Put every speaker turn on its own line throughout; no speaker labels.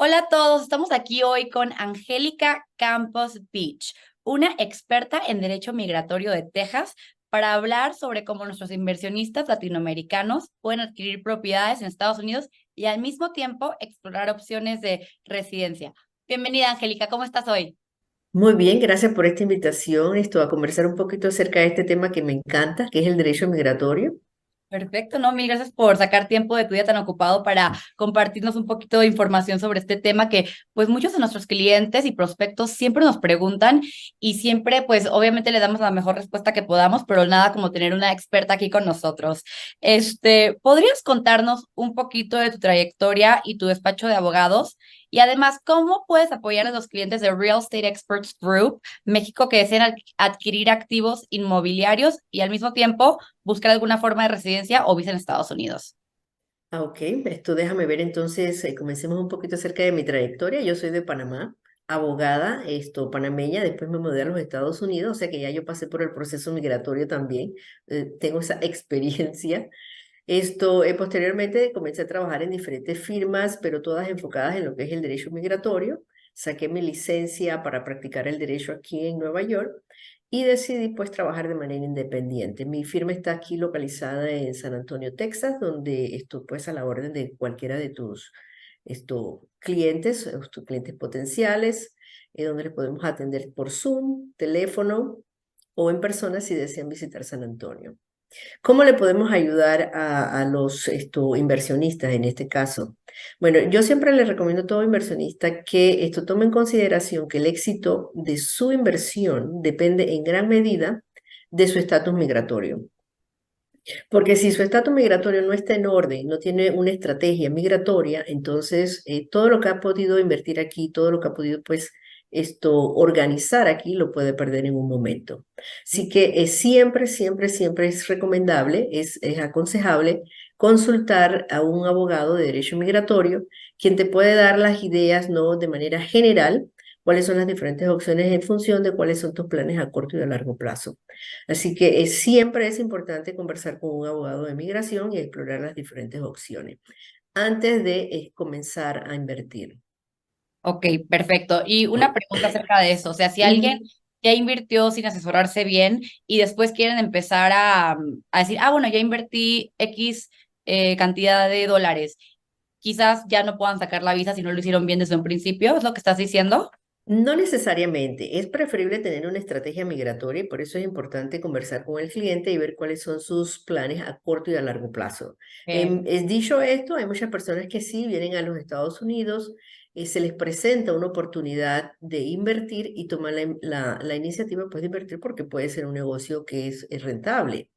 Hola a todos, estamos aquí hoy con Angélica Campos Beach, una experta en derecho migratorio de Texas, para hablar sobre cómo nuestros inversionistas latinoamericanos pueden adquirir propiedades en Estados Unidos y al mismo tiempo explorar opciones de residencia. Bienvenida, Angélica, ¿cómo estás hoy?
Muy bien, gracias por esta invitación. Esto a conversar un poquito acerca de este tema que me encanta, que es el derecho migratorio.
Perfecto, no, mil gracias por sacar tiempo de tu día tan ocupado para compartirnos un poquito de información sobre este tema que pues muchos de nuestros clientes y prospectos siempre nos preguntan y siempre pues obviamente le damos la mejor respuesta que podamos, pero nada como tener una experta aquí con nosotros. ¿Podrías contarnos un poquito de tu trayectoria y tu despacho de abogados? Y además, ¿cómo puedes apoyar a los clientes de Real Estate Experts Group México que desean adquirir activos inmobiliarios y al mismo tiempo buscar alguna forma de residencia o visa en Estados Unidos?
Ok, esto déjame ver entonces, comencemos un poquito acerca de mi trayectoria. Yo soy de Panamá, abogada, panameña, después me mudé a los Estados Unidos, o sea que ya yo pasé por el proceso migratorio también, tengo esa experiencia. Posteriormente comencé a trabajar en diferentes firmas, pero todas enfocadas en lo que es el derecho migratorio. Saqué mi licencia para practicar el derecho aquí en Nueva York y decidí pues trabajar de manera independiente. Mi firma está aquí localizada en San Antonio, Texas, donde estoy pues a la orden de cualquiera de tus clientes, tus clientes potenciales, donde les podemos atender por Zoom, teléfono o en persona si desean visitar San Antonio. ¿Cómo le podemos ayudar a los inversionistas en este caso? Bueno, yo siempre le recomiendo a todo inversionista que esto tome en consideración que el éxito de su inversión depende en gran medida de su estatus migratorio. Porque si su estatus migratorio no está en orden, no tiene una estrategia migratoria, entonces todo lo que ha podido invertir aquí, todo lo que ha podido pues organizar aquí, lo puede perder en un momento. Así que siempre, siempre, siempre es recomendable, es aconsejable consultar a un abogado de derecho migratorio, quien te puede dar las ideas, ¿no? De manera general, cuáles son las diferentes opciones en función de cuáles son tus planes a corto y a largo plazo. Así que siempre es importante conversar con un abogado de migración y explorar las diferentes opciones antes de comenzar a invertir.
Ok, perfecto. Y una pregunta acerca de eso, o sea, si alguien
Ujú.
ya invirtió sin asesorarse bien y después quieren empezar a decir, bueno, ya invertí X cantidad de dólares, quizás ya no puedan sacar la visa si no lo hicieron bien desde un principio, ¿es lo que estás diciendo?
No necesariamente, es preferible tener una estrategia migratoria y por eso es importante conversar con el cliente y ver cuáles son sus planes a corto y a largo plazo. Es dicho esto, hay muchas personas que sí vienen a los Estados Unidos, se les presenta una oportunidad de invertir y toman la iniciativa pues, de invertir porque puede ser un negocio que es rentable.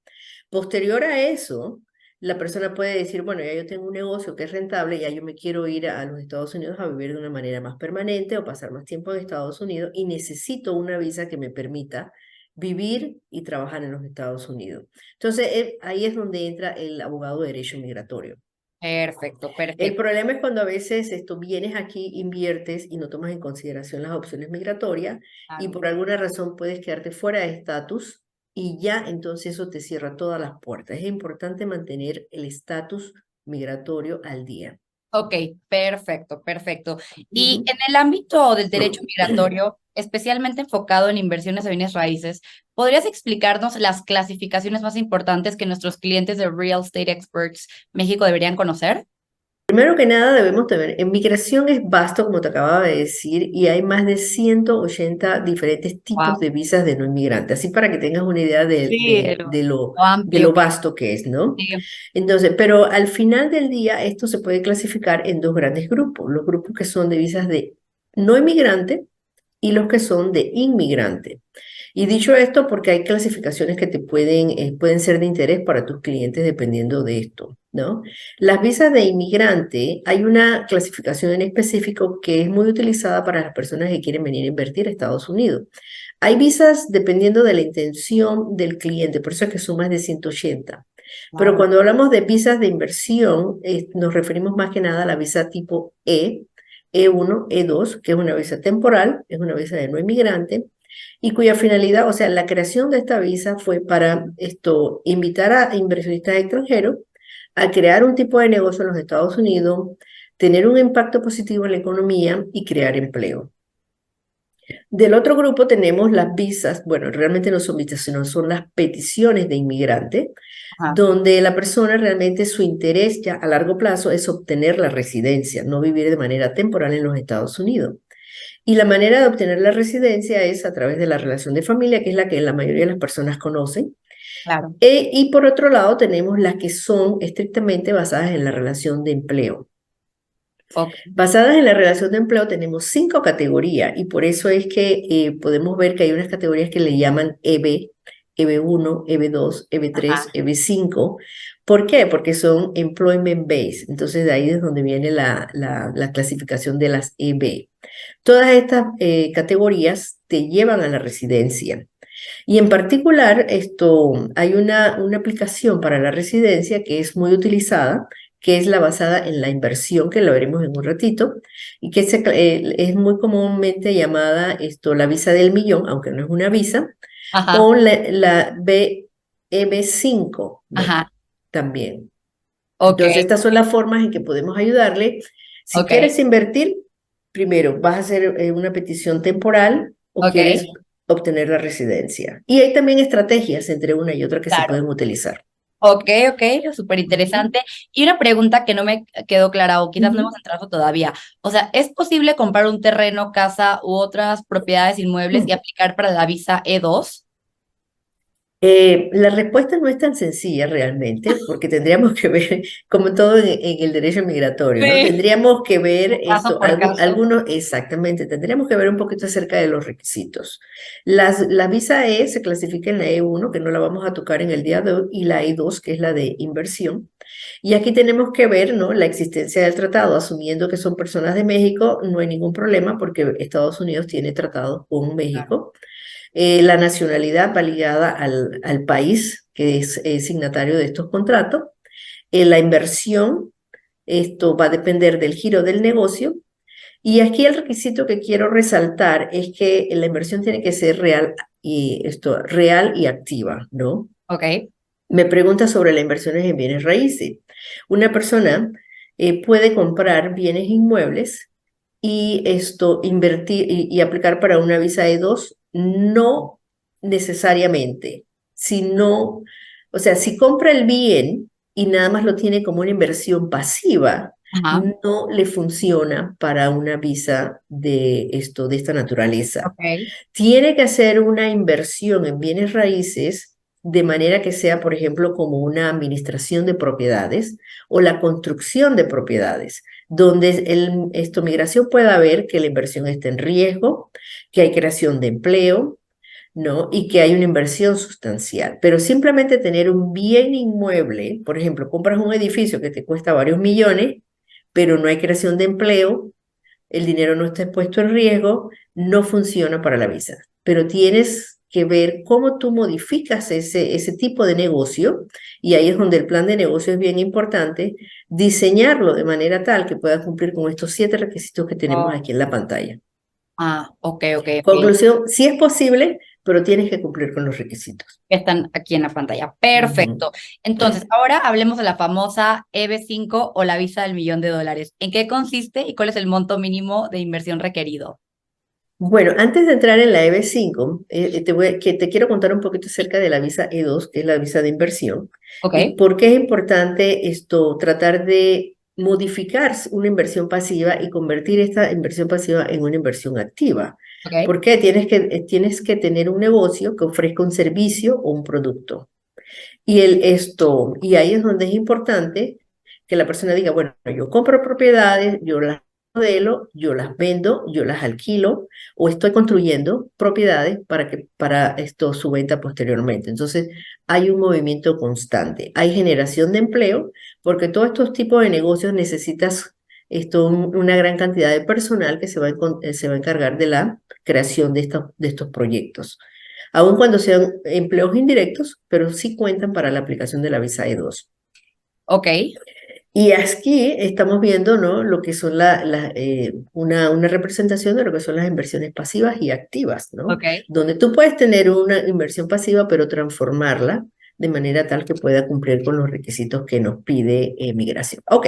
Posterior a eso, la persona puede decir, bueno, ya yo tengo un negocio que es rentable, ya yo me quiero ir a los Estados Unidos a vivir de una manera más permanente o pasar más tiempo en Estados Unidos y necesito una visa que me permita vivir y trabajar en los Estados Unidos. Entonces, ahí es donde entra el abogado de derecho migratorio.
Perfecto,
El
perfecto.
problema es cuando a veces vienes aquí, inviertes y no tomas en consideración las opciones migratorias y
Claro.
por alguna razón puedes quedarte fuera de estatus y ya entonces eso te cierra todas las puertas. Es importante mantener el estatus migratorio al día.
Ok, perfecto, perfecto. Y
Ujú.
en el ámbito del derecho migratorio, especialmente enfocado en inversiones de bienes raíces, ¿podrías explicarnos las clasificaciones más importantes que nuestros clientes de Real Estate Experts México deberían conocer?
Primero que nada debemos tener, en migración es vasto, como te acababa de decir, y hay más de 180 diferentes tipos
Wow.
de visas de no inmigrantes, así para que tengas una idea de,
Sí,
de, de lo,
lo
de
amplio
lo
que
vasto que es, ¿no?
sí.
Entonces, pero al final del día esto se puede clasificar en dos grandes grupos, los grupos que son de visas de no inmigrante y los que son de inmigrante. Y dicho esto, porque hay clasificaciones que pueden ser de interés para tus clientes dependiendo de esto, ¿no? Las visas de inmigrante, hay una clasificación en específico que es muy utilizada para las personas que quieren venir a invertir a Estados Unidos. Hay visas dependiendo de la intención del cliente, por eso es que son más de 180. Pero
Claro.
cuando hablamos de visas de inversión, nos referimos más que nada a la visa tipo E1, E2, que es una visa temporal, es una visa de no inmigrante, y cuya finalidad, o sea, la creación de esta visa fue para invitar a inversionistas extranjeros a crear un tipo de negocio en los Estados Unidos, tener un impacto positivo en la economía y crear empleo. Del otro grupo tenemos las visas, bueno, realmente no son visas, sino son las peticiones de inmigrante,
Ajá,
donde la persona realmente su interés ya a largo plazo es obtener la residencia, no vivir de manera temporal en los Estados Unidos. Y la manera de obtener la residencia es a través de la relación de familia, que es la que la mayoría de las personas conocen.
claro.
Y por otro lado tenemos las que son estrictamente basadas en la relación de empleo.
Ok,
Basadas en la relación de empleo tenemos 5 categorías y por eso es que podemos ver que hay unas categorías que le llaman EB, EB1, EB2, EB3,
ajá,
EB5. ¿Por qué? Porque son employment based. Entonces de ahí es donde viene la clasificación de las EB. Todas estas categorías te llevan a la residencia. Y en particular, hay una aplicación para la residencia que es muy utilizada, que es la basada en la inversión, que la veremos en un ratito, y que es muy comúnmente llamada la visa del millón, aunque no es una visa,
ajá,
o la BM5, ¿no?
ajá,
También.
ok,
Entonces, estas son las formas en que podemos ayudarle. Si
ok,
quieres invertir, primero, ¿vas a hacer una petición temporal o
ok,
quieres obtener la residencia? Y hay también estrategias entre una y otra que se
claro.
pueden utilizar.
Ok, ok, súper
Ujú,
interesante. Y una pregunta que no me quedó clara o quizás no hemos
ujú.
entrado todavía. O sea, ¿es posible comprar un terreno, casa u otras propiedades inmuebles y aplicar para la visa E2?
La respuesta no es tan sencilla realmente, porque tendríamos que ver, como todo en el derecho migratorio, ¿no?
Sí.
Tendríamos que ver
Caso por caso.
algunos, exactamente, tendríamos que ver un poquito acerca de los requisitos. La visa E se clasifica en la E1, que no la vamos a tocar en el día de hoy, y la E2, que es la de inversión. Y aquí tenemos que ver, ¿no? La existencia del tratado, asumiendo que son personas de México, no hay ningún problema porque Estados Unidos tiene tratado con
Claro.
México. La nacionalidad va ligada al país que es signatario de estos contratos. La inversión, esto va a depender del giro del negocio. Y aquí el requisito que quiero resaltar es que la inversión tiene que ser real y activa, ¿no?
Ok.
Me pregunta sobre las inversiones en bienes raíces. Una persona puede comprar bienes inmuebles y invertir y aplicar para una visa E2, no necesariamente, sino, o sea, si compra el bien y nada más lo tiene como una inversión pasiva,
Ajá.
no le funciona para una visa de esta naturaleza.
Ok.
Tiene que hacer una inversión en bienes raíces de manera que sea, por ejemplo, como una administración de propiedades o la construcción de propiedades, donde migración pueda ver que la inversión está en riesgo, que hay creación de empleo, ¿no? Y que hay una inversión sustancial. Pero simplemente tener un bien inmueble, por ejemplo, compras un edificio que te cuesta varios millones, pero no hay creación de empleo, el dinero no está expuesto en riesgo, no funciona para la visa. Pero tienes que ver cómo tú modificas ese tipo de negocio, y ahí es donde el plan de negocio es bien importante, diseñarlo de manera tal que pueda cumplir con estos 7 requisitos que tenemos
Oh,
aquí en la pantalla.
ok, ok, ok.
Conclusión, sí es posible, pero tienes que cumplir con los requisitos.
Que están aquí en la pantalla.
Ujú.
Perfecto. Entonces, ahora hablemos de la famosa EB5 o la visa del millón de dólares. ¿En qué consiste y cuál es el monto mínimo de inversión requerido?
Bueno, antes de entrar en la EB5, te quiero contar un poquito acerca de la visa E2, que es la visa de inversión, y
Ok,
por qué es importante tratar de modificar una inversión pasiva y convertir esta inversión pasiva en una inversión activa.
ok.
¿Por qué? Tienes que tener un negocio que ofrezca un servicio o un producto. Y ahí es donde es importante que la persona diga, bueno, yo compro propiedades, yo las modelo, yo las vendo, yo las alquilo o estoy construyendo propiedades para su venta posteriormente. Entonces, hay un movimiento constante. Hay generación de empleo porque todos estos tipos de negocios necesitas una gran cantidad de personal que se va a encargar de la creación de estos proyectos, aun cuando sean empleos indirectos, pero sí cuentan para la aplicación de la visa E2.
Ok,
Y aquí estamos viendo, ¿no? Lo que son una representación de lo que son las inversiones pasivas y activas, ¿no?
ok.
Donde tú puedes tener una inversión pasiva, pero transformarla, de manera tal que pueda cumplir con los requisitos que nos pide migración. Ok,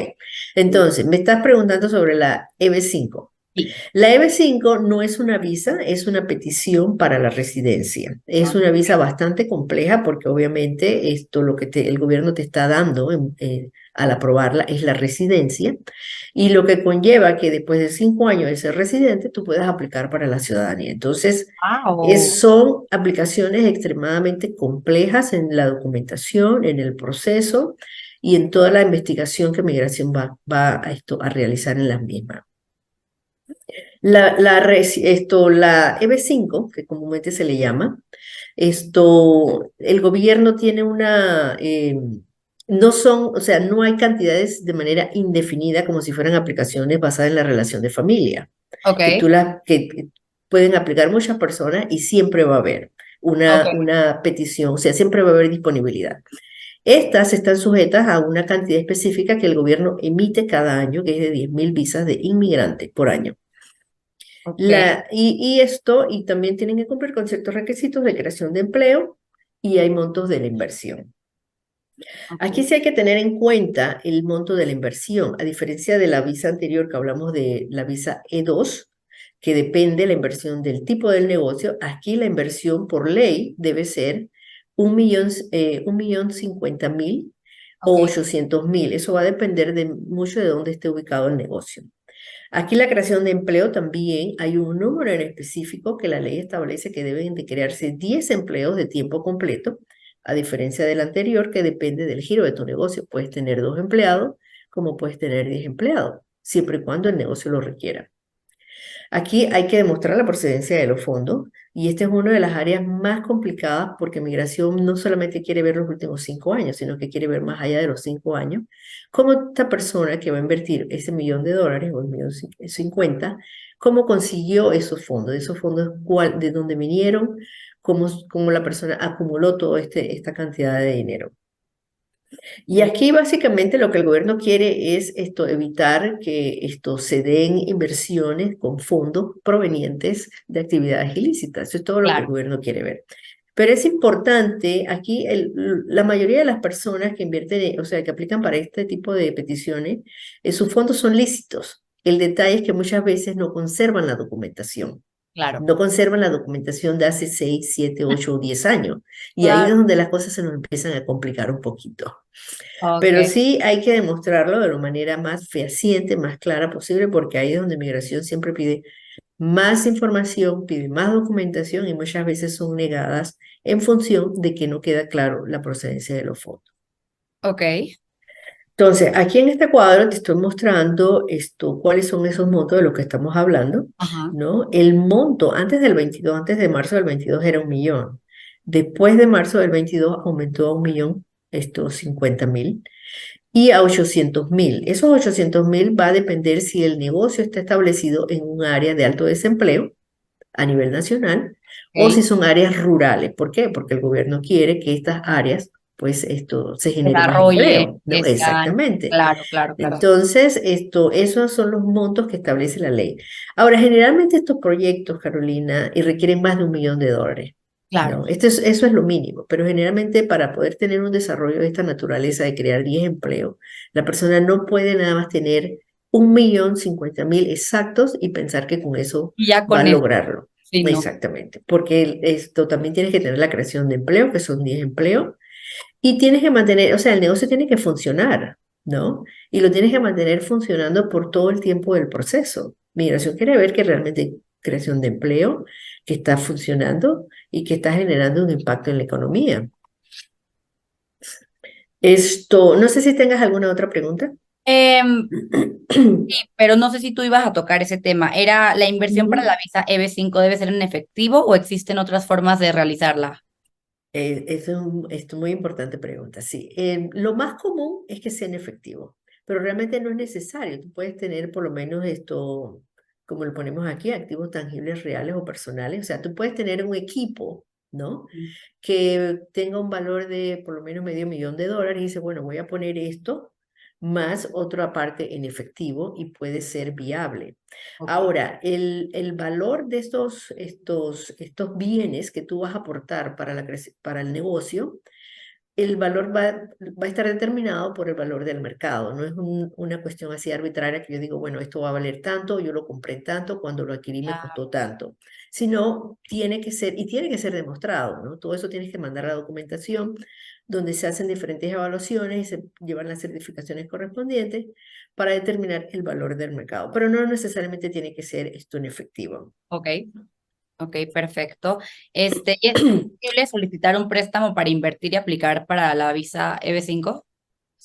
entonces, me estás preguntando sobre la EB5.
Sí.
La EB5 no es una visa, es una petición para la residencia. Es
Ah,
una visa bastante compleja porque obviamente esto lo que el gobierno te está dando al aprobarla es la residencia y lo que conlleva que después de 5 años de ser residente tú puedas aplicar para la ciudadanía. Entonces,
wow.
son aplicaciones extremadamente complejas en la documentación, en el proceso y en toda la investigación que Migración va a realizar en las mismas. La EB5, que comúnmente se le llama, el gobierno tiene no son, o sea, no hay cantidades de manera indefinida como si fueran aplicaciones basadas en la relación de familia,
Ok,
que pueden aplicar muchas personas y siempre va a haber
ok,
una petición, o sea, siempre va a haber disponibilidad. Estas están sujetas a una cantidad específica que el gobierno emite cada año, que es de 10.000 visas de inmigrantes por año.
ok,
Y también tienen que cumplir con ciertos requisitos de creación de empleo y hay montos de la inversión. Aquí
ok.
sí hay que tener en cuenta el monto de la inversión, a diferencia de la visa anterior que hablamos de la visa E2, que depende de la inversión del tipo del negocio. Aquí la inversión por ley debe ser 1.050.000
Ok,
o 800.000. Eso va a depender mucho de dónde esté ubicado el negocio. Aquí la creación de empleo también hay un número en específico que la ley establece que deben de crearse 10 empleos de tiempo completo, a diferencia del anterior que depende del giro de tu negocio. Puedes tener 2 empleados como puedes tener 10 empleados, siempre y cuando el negocio lo requiera. Aquí hay que demostrar la procedencia de los fondos y esta es una de las áreas más complicadas porque migración no solamente quiere ver los últimos 5 años, sino que quiere ver más allá de los 5 años, cómo esta persona que va a invertir ese $1.000.000 o el 1.050.000, cómo consiguió esos fondos, de dónde vinieron, cómo la persona acumuló toda esta cantidad de dinero. Y
ok,
aquí básicamente lo que el gobierno quiere es evitar que se den inversiones con fondos provenientes de actividades ilícitas. Eso es todo lo que el
claro,
gobierno quiere ver. Pero es importante, aquí la mayoría de las personas que invierten, o sea, que aplican para este tipo de peticiones, sus fondos son lícitos. El detalle es que muchas veces no conservan la documentación.
claro,
No conservan la documentación de hace 6, 7, 8 o 10 años. Y ahí es
claro.
donde las cosas se nos empiezan a complicar un poquito.
Ok,
Pero sí hay que demostrarlo de la manera más fehaciente, más clara posible, porque ahí es donde migración siempre pide más información, pide más documentación y muchas veces son negadas en función de que no queda claro la procedencia de los fondos.
ok.
Entonces, aquí en este cuadro te estoy mostrando cuáles son esos montos de los que estamos hablando,
Ajá.
¿no? El monto antes del 22, antes de marzo del 22 era 1.000.000. Después de marzo del 22 aumentó a 1.000.000, 50.000 y a 800.000. Esos 800.000 va a depender si el negocio está establecido en un área de alto desempleo a nivel nacional o si
Ok.
son áreas rurales. ¿Por qué? Porque el gobierno quiere que estas áreas, pues se genere más
Desarrolle,
empleo, ¿no?
están,
Exactamente.
claro, claro, claro.
Entonces, esos son los montos que establece la ley. Ahora, generalmente estos proyectos, Carolina, y requieren más de $1.000.000.
Claro.
No, eso es lo mínimo, pero generalmente para poder tener un desarrollo de esta naturaleza de crear 10 empleos, la persona no puede nada más tener 1.050.000 exactos y pensar que con eso
Y ya
va a
con eso,
lograrlo.
sí, no.
Exactamente, porque esto también tienes que tener la creación de empleo, que son 10 empleos, y tienes que mantener, o sea, el negocio tiene que funcionar, ¿no? Y lo tienes que mantener funcionando por todo el tiempo del proceso. Migración quiere ver que realmente hay creación de empleo, que está funcionando y que está generando un impacto en la economía. No sé si tengas alguna otra pregunta.
Em, pero no sé si tú ibas a tocar ese tema. ¿Era la inversión para la
Ujú.
visa EB5 debe ser en efectivo o existen otras formas de realizarla?
Es muy importante pregunta, sí. Lo más común es que sea en efectivo, pero realmente no es necesario. Tú puedes tener por lo menos como lo ponemos aquí, activos tangibles reales o personales. O sea, tú puedes tener un equipo, ¿no?
Mm.
Que tenga un valor de por lo menos $500.000 y dice, bueno, voy a poner esto más otra parte en efectivo y puede ser viable.
Ok,
Ahora, el valor de estos bienes que tú vas a aportar para el negocio el valor va a estar determinado por el valor del mercado. No es una cuestión así arbitraria que yo digo, bueno, esto va a valer tanto, yo lo compré en tanto, cuando lo adquirí me
Claro.
costó tanto. Sino tiene que ser, y tiene que ser demostrado, ¿no? Todo eso tienes que mandar a la documentación donde se hacen diferentes evaluaciones y se llevan las certificaciones correspondientes para determinar el valor del mercado. Pero no necesariamente tiene que ser esto en efectivo.
Ok, ok, perfecto. ¿Y es posible solicitar un préstamo para invertir y aplicar para la visa EB5?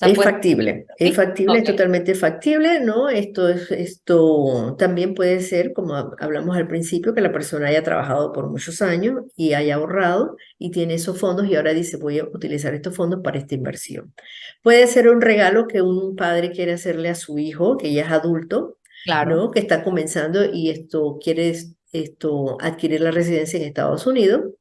O sea, pues,
Es
¿sí?
factible, es
Ok,
totalmente factible, ¿no? Esto también puede ser, como hablamos al principio, que la persona haya trabajado por muchos años y haya ahorrado y tiene esos fondos y ahora dice, voy a utilizar estos fondos para esta inversión. Puede ser un regalo que un padre quiere hacerle a su hijo, que ya es adulto,
claro,
¿no? Que está comenzando y esto quiere adquirir la residencia en Estados Unidos,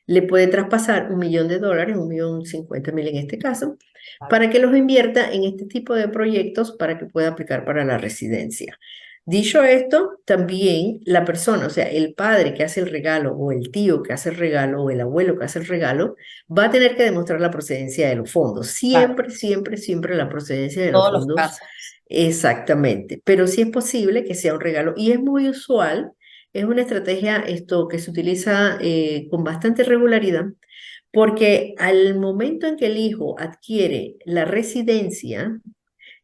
le puede traspasar $1 millón, 1.050.000 en este caso,
claro,
para que los invierta en este tipo de proyectos para que pueda aplicar para la residencia. Dicho esto, también la persona, o sea, el padre que hace el regalo o el tío que hace el regalo o el abuelo que hace el regalo, va a tener que demostrar la procedencia de los fondos.
claro.
Siempre, siempre, siempre la procedencia de los
Todos los
fondos.
casos.
Exactamente. Pero sí es posible que sea un regalo y es muy usual, es una estrategia que se utiliza con bastante regularidad, porque al momento en que el hijo adquiere la residencia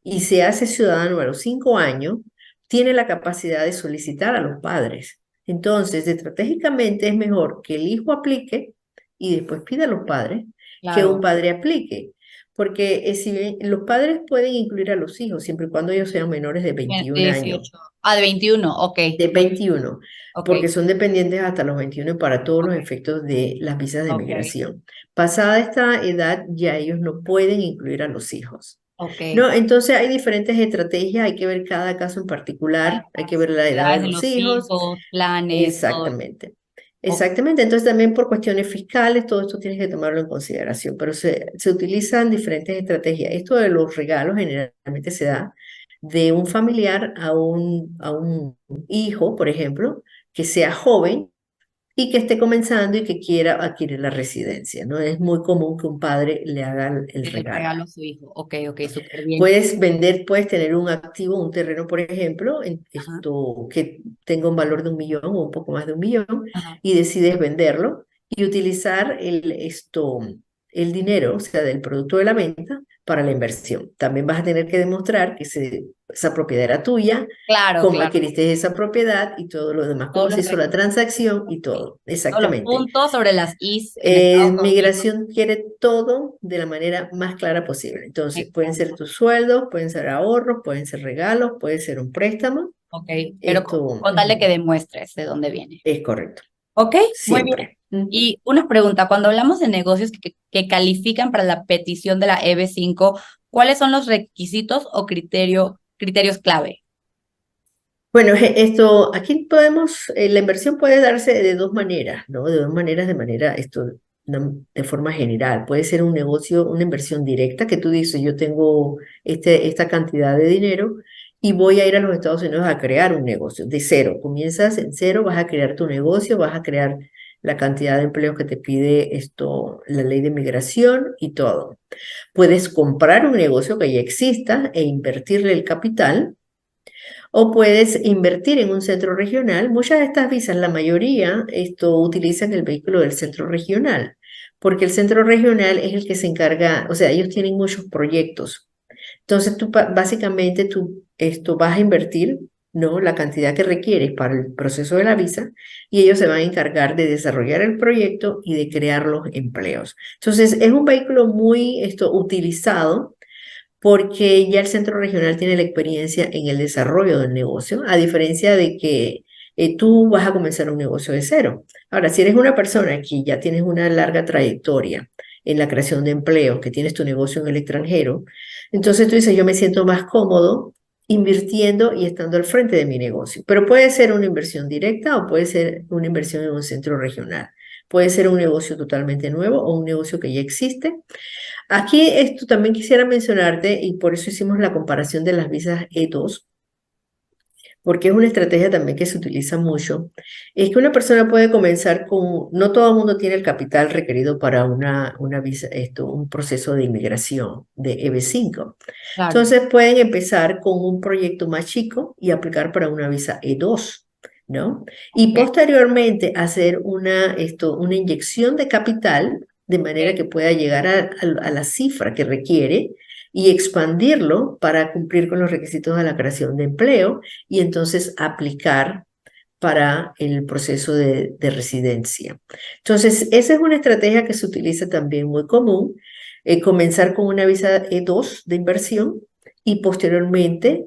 y se hace ciudadano a los 5 años, tiene la capacidad de solicitar a los padres. Entonces, estratégicamente es mejor que el hijo aplique y después pida a los padres que un
Claro,
padre aplique. Porque si bien los padres pueden incluir a los hijos siempre y cuando ellos sean menores de
de
21 años,
18. Ah, de 21, ok,
de 21,
ok,
porque son dependientes hasta los 21 para todos los efectos de las visas de
ok,
migración. Pasada esta edad, ya ellos no pueden incluir a los hijos.
ok.
No, entonces hay diferentes estrategias, hay que ver cada caso en particular,
Cada
hay que
caso,
ver la edad de
edades de
los
los
hijos.
hijos, planes, todo.
Exactamente.
Ok,
Exactamente, entonces también por cuestiones fiscales, todo esto tienes que tomarlo en consideración, pero se utilizan diferentes estrategias. Esto de los regalos generalmente se da de un familiar a un hijo, por ejemplo, que sea joven y que esté comenzando y que quiera adquirir la residencia, ¿no? Es muy común que un padre le haga el
el
regalo.
regalo a su hijo. Ok, ok, súper bien.
Puedes vender, puedes tener un activo, un terreno, por ejemplo,
Ajá,
que tenga un valor de 1 millón o un poco más de 1 millón
ajá.
y decides venderlo y utilizar el dinero, o sea, del producto de la venta para la inversión. También vas a tener que demostrar que esa propiedad era tuya,
Claro,
cómo
claro.
adquiriste esa propiedad y todo lo demás, cómo
Todos
se
los
hizo la transacción y
requisitos,
todo.
todos los
Exactamente.
puntos sobre las is en Estados Unidos.
Migración quiere todo de la manera más clara posible.
Me
Entonces, pueden ser
encanta.
tus sueldos, pueden ser ahorros, pueden ser regalos, puede ser un préstamo.
Ok, pero
Esto
con tal de que demuestres de dónde viene.
es correcto,
Ok, muy bien.
siempre. Ujú.
Y una pregunta, cuando hablamos de negocios que califican para la petición de la EB5, ¿cuáles son los requisitos o criterios clave?
Bueno, aquí podemos, la inversión puede darse de dos maneras, ¿no? De dos maneras, de forma general. Puede ser un negocio, una inversión directa, que tú dices, yo tengo esta cantidad de dinero y voy a ir a los Estados Unidos a crear un negocio de cero. Comienzas en cero, vas a crear tu negocio, vas a crear la cantidad de empleos que te pide la ley de migración y todo. Puedes comprar un negocio que ya exista e invertirle el capital o puedes invertir en un centro regional. Muchas de estas visas, la mayoría, utilizan el vehículo del centro regional, porque el centro regional es el que se encarga, o sea, ellos tienen muchos proyectos. Entonces, básicamente tú vas a invertir, ¿no? La cantidad que requieres para el proceso de la visa y ellos se van a encargar de desarrollar el proyecto y de crear los empleos. Entonces, es un vehículo muy utilizado porque ya el centro regional tiene la experiencia en el desarrollo del negocio, a diferencia de que tú vas a comenzar un negocio de cero. Ahora, si eres una persona que ya tienes una larga trayectoria en la creación de empleos, que tienes tu negocio en el extranjero, entonces tú dices, yo me siento más cómodo invirtiendo y estando al frente de mi negocio. Pero puede ser una inversión directa o puede ser una inversión en un centro regional. Puede ser un negocio totalmente nuevo o un negocio que ya existe. Aquí esto también quisiera mencionarte, y por eso hicimos la comparación de las visas E2, porque es una estrategia también que se utiliza mucho, es que una persona puede comenzar con, no todo el mundo tiene el capital requerido para una visa, un proceso de inmigración de EB5.
Claro.
Entonces pueden empezar con un proyecto más chico y aplicar para una visa E2, ¿no? Y
Ok.
posteriormente hacer una inyección de capital de manera que pueda llegar a la cifra que requiere y expandirlo para cumplir con los requisitos de la creación de empleo y entonces aplicar para el proceso de residencia. Entonces, esa es una estrategia que se utiliza también muy común, comenzar con una visa E2 de inversión y posteriormente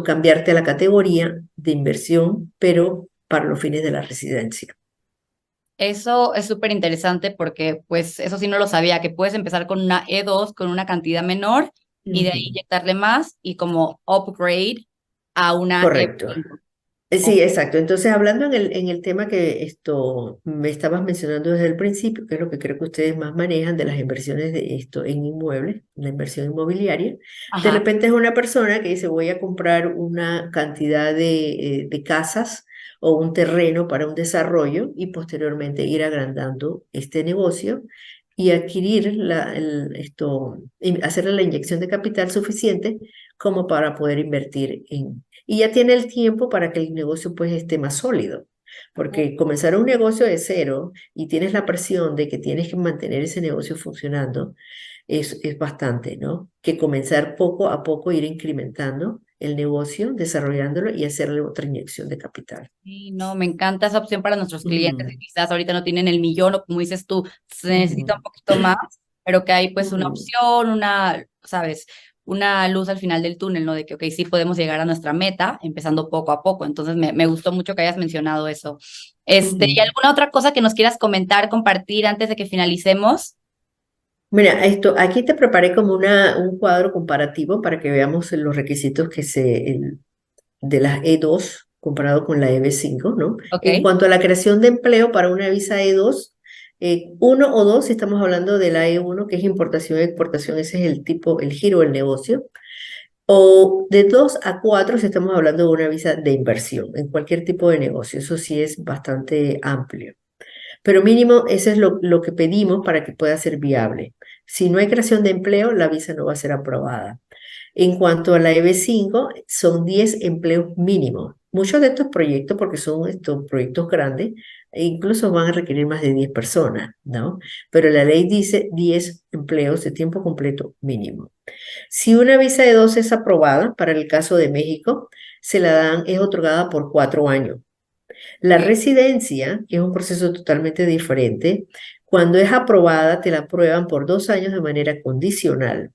cambiarte a la categoría de inversión, pero para los fines de la residencia.
Eso es súper interesante porque, pues, eso sí no lo sabía, que puedes empezar con una E2 con una cantidad menor y de ahí
Ujú.
inyectarle más y como upgrade a una
Correcto.
E5.
Sí, exacto. Entonces, hablando en el tema que me estabas mencionando desde el principio, que es lo que creo que ustedes más manejan de las inversiones de esto en inmuebles, la inversión inmobiliaria, de
Ajá.
repente es una persona que dice voy a comprar una cantidad de casas o un terreno para un desarrollo y posteriormente ir agrandando este negocio y adquirir hacerle la inyección de capital suficiente como para poder invertir y ya tiene el tiempo para que el negocio pues esté más sólido. Porque comenzar un negocio de cero y tienes la presión de que tienes que mantener ese negocio funcionando es bastante, ¿no? Que comenzar poco a poco, ir incrementando el negocio, desarrollándolo y hacerle otra inyección de capital.
Sí, no, me encanta esa opción para nuestros clientes que
Ujú,
quizás ahorita no tienen el millón o como dices tú, se necesita un
ujú,
poquito más, pero que hay pues una
ujú,
opción, una, sabes, una luz al final del túnel, ¿no? De que, ok, sí podemos llegar a nuestra meta empezando poco a poco. Entonces me gustó mucho que hayas mencionado eso. ¿Y
ujú.
alguna otra cosa que nos quieras comentar, compartir antes de que finalicemos?
Mira, aquí te preparé como un cuadro comparativo para que veamos los requisitos de las E2 comparado con la EB5, ¿no?
Ok,
En cuanto a la creación de empleo para una visa E2, uno o dos, si estamos hablando de la E1, que es importación y exportación, ese es el tipo, el giro del negocio, o de 2 a 4 si estamos hablando de una visa de inversión, en cualquier tipo de negocio, eso sí es bastante amplio. Pero mínimo, eso es lo que pedimos para que pueda ser viable. Si no hay creación de empleo, la visa no va a ser aprobada. En cuanto a la EB5, son 10 empleos mínimos. Muchos de estos proyectos, porque son estos proyectos grandes, incluso van a requerir más de 10 personas, ¿no? Pero la ley dice 10 empleos de tiempo completo mínimo. Si una visa de 2 es aprobada, para el caso de México, es otorgada por 4 años. La
ok,
residencia, que es un proceso totalmente diferente, cuando es aprobada, te la aprueban por 2 años de manera condicional.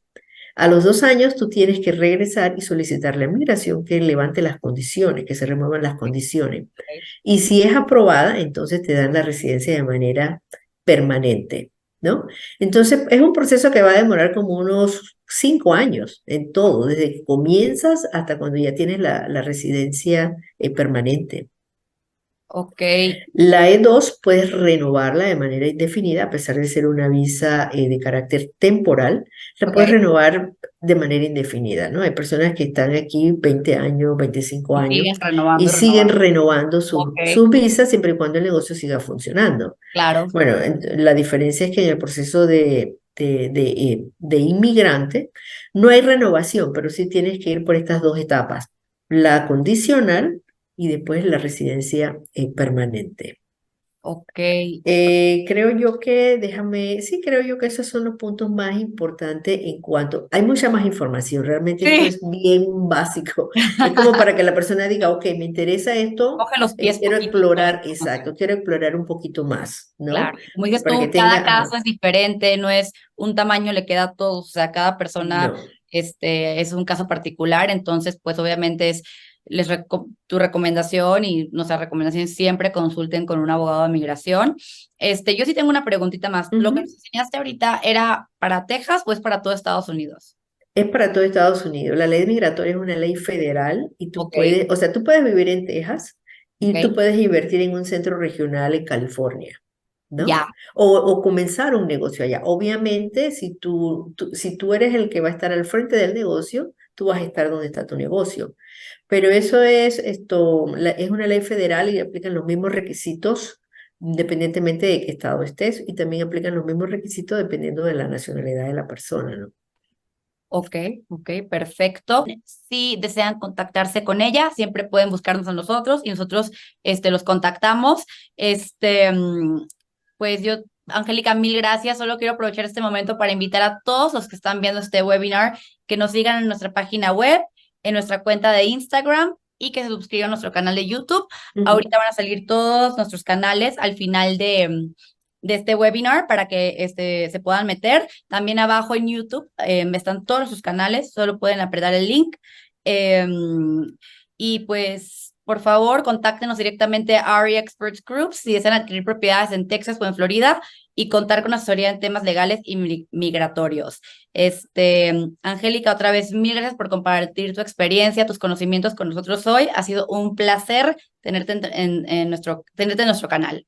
A los 2 años tú tienes que regresar y solicitar la migración que levante las condiciones, que se remuevan las condiciones.
ok.
Y si es aprobada, entonces te dan la residencia de manera permanente, ¿no? Entonces es un proceso que va a demorar como unos 5 años en todo, desde que comienzas hasta cuando ya tienes la residencia permanente.
Ok,
La E2 puedes renovarla de manera indefinida, a pesar de ser una visa de carácter temporal, la
ok.
puedes renovar de manera indefinida, ¿no? Hay personas que están aquí 20 años, 25
Y
años
sigues
y
renovando y
siguen
renovando.
renovando
Ok,
sus visas siempre y cuando el negocio siga funcionando.
claro.
Bueno, la diferencia es que en el proceso de inmigrante no hay renovación, pero sí tienes que ir por estas dos etapas, la condicional y después la residencia permanente.
Ok.
Sí, creo yo que esos son los puntos más importantes hay mucha más información, realmente esto
Sí.
es bien básico, es como para que la persona diga, ok, me interesa esto,
Coge los pies
quiero
poquito con la
explorar,
información.
exacto, quiero explorar un poquito más, ¿no?
Claro. Como dices
Para que
tú, cada
tenga,
caso
ajá,
es diferente, no es un tamaño le queda a todos, o sea, cada persona
no.
es un caso particular, entonces, pues obviamente tu recomendación y nuestra recomendación es siempre consulten con un abogado de migración. Yo sí tengo una preguntita más. ¿Lo que nos
Ujú.
enseñaste ahorita era para Texas o es para todo Estados Unidos?
Es para todo Estados Unidos. La ley migratoria es una ley federal y tú
Ok,
puedes, o sea, tú puedes vivir en Texas y tú
ok,
puedes invertir en un centro regional en California. ¿No?
ya,
O comenzar un negocio allá. Obviamente, si tú eres el que va a estar al frente del negocio, tú vas a estar donde está tu negocio. Pero eso es, es una ley federal y aplican los mismos requisitos independientemente de qué estado estés y también aplican los mismos requisitos dependiendo de la nacionalidad de la persona, ¿no?
Ok, ok, perfecto. Si desean contactarse con ella, siempre pueden buscarnos a nosotros y nosotros los contactamos. Pues yo, Angélica, mil gracias. Solo quiero aprovechar este momento para invitar a todos los que están viendo este webinar que nos sigan en nuestra página web, en nuestra cuenta de Instagram y que se suscriban a nuestro canal de YouTube.
Ujú.
Ahorita van a salir todos nuestros canales al final de este webinar para que se puedan meter. También abajo en YouTube están todos sus canales, solo pueden apretar el link. Eh, y pues, por favor, contáctenos directamente a ARI Experts Group si desean adquirir propiedades en Texas o en Florida y contar con asesoría en temas legales y migratorios. Angélica, otra vez, mil gracias por compartir tu experiencia, tus conocimientos con nosotros hoy. Ha sido un placer tenerte tenerte en nuestro canal.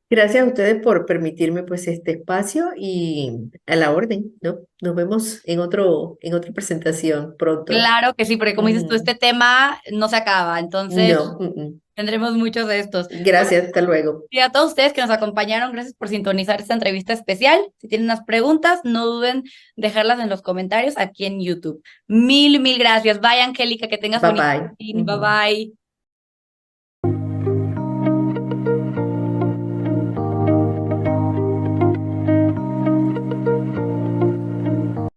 Gracias a ustedes por permitirme pues este espacio y a la orden, ¿no? Nos vemos en otra presentación pronto.
Claro que sí, porque como dices tú,
Ujú.
este tema no se acaba, entonces
No,
tendremos muchos de estos. Pues,
gracias, hasta luego.
y a todos ustedes que nos acompañaron, gracias por sintonizar esta entrevista especial. Si tienen unas preguntas, no duden dejarlas en los comentarios aquí en YouTube. Mil gracias. Bye, Angélica, que tengas
Bye
bonito
bye.
fin. Bye
Ujú.
bye.